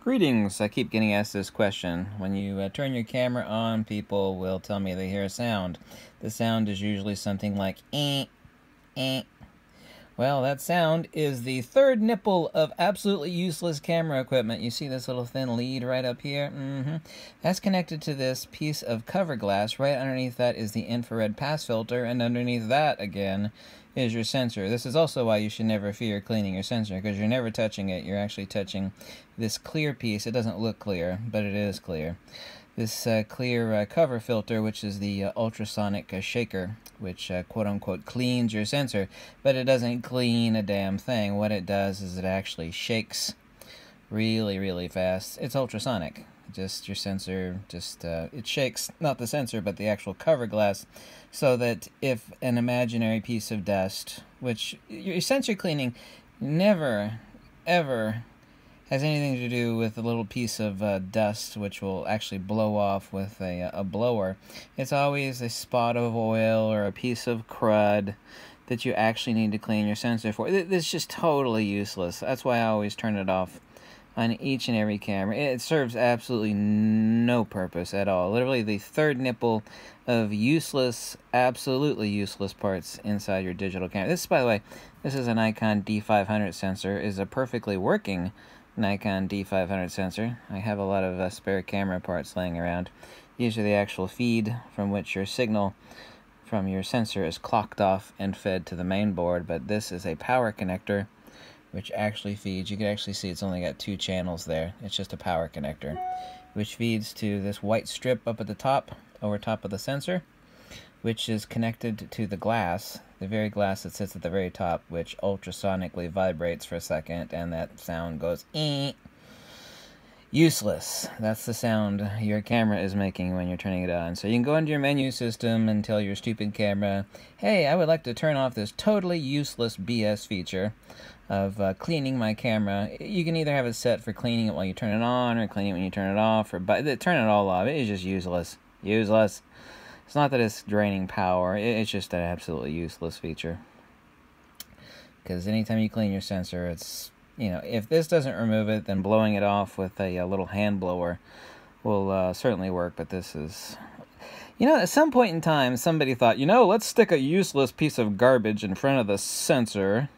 Greetings. I keep getting asked this question. When you turn your camera on, people will tell me they hear a sound. The sound is usually something like eh, eh. Well, that sound is the third nipple of absolutely useless camera equipment. You see this little thin lead right up here? That's connected to this piece of cover glass. Right underneath that is the infrared pass filter, and underneath that, again, is your sensor. This is also why you should never fear cleaning your sensor, because you're never touching it. You're actually touching this clear piece. It doesn't look clear, but it is clear. This clear cover filter, which is the ultrasonic shaker, which quote-unquote cleans your sensor, but it doesn't clean a damn thing. What it does is it actually shakes really, really fast. It's ultrasonic. Just your sensor, it shakes, not the sensor, but the actual cover glass, so that if an imaginary piece of dust, which your sensor cleaning never, ever has anything to do with a little piece of dust which will actually blow off with a blower. It's always a spot of oil or a piece of crud that you actually need to clean your sensor for. It's just totally useless. That's why I always turn it off on each and every camera. It serves absolutely no purpose at all. Literally the third nipple of useless, absolutely useless parts inside your digital camera. This, by the way, this is a Nikon D500 sensor. It is a perfectly working Nikon D500 sensor. I have a lot of spare camera parts laying around. These are the actual feed from which your signal from your sensor is clocked off and fed to the main board, but this is a power connector which actually feeds. You can actually see it's only got 2 channels there. It's just a power connector, which feeds to this white strip up at the top, over top of the sensor, which is connected to the glass, the very glass that sits at the very top, which ultrasonically vibrates for a second, and that sound goes eh. Useless. That's the sound your camera is making when you're turning it on. So you can go into your menu system and tell your stupid camera, hey, I would like to turn off this totally useless BS feature of cleaning my camera. You can either have it set for cleaning it while you turn it on, or cleaning it when you turn it off, or turn it all off. It is just useless. Useless. It's not that it's draining power, it's just an absolutely useless feature. Because anytime you clean your sensor, it's, if this doesn't remove it, then blowing it off with a little hand blower will certainly work, but this is... at some point in time, somebody thought, let's stick a useless piece of garbage in front of the sensor.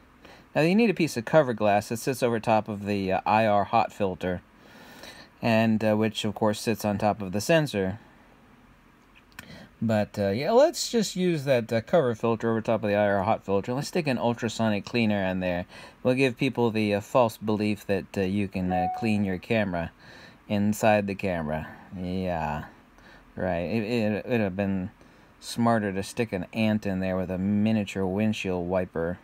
Now, you need a piece of cover glass that sits over top of the IR hot filter, and which, of course, sits on top of the sensor. But, yeah, let's just use that cover filter over top of the IR hot filter. Let's stick an ultrasonic cleaner in there. We'll give people the false belief that you can clean your camera inside the camera. Yeah, right. It would have been smarter to stick an ant in there with a miniature windshield wiper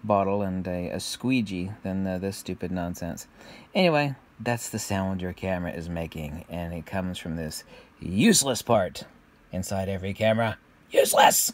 bottle and a squeegee than this stupid nonsense. Anyway, that's the sound your camera is making, and it comes from this useless part inside every camera. Useless!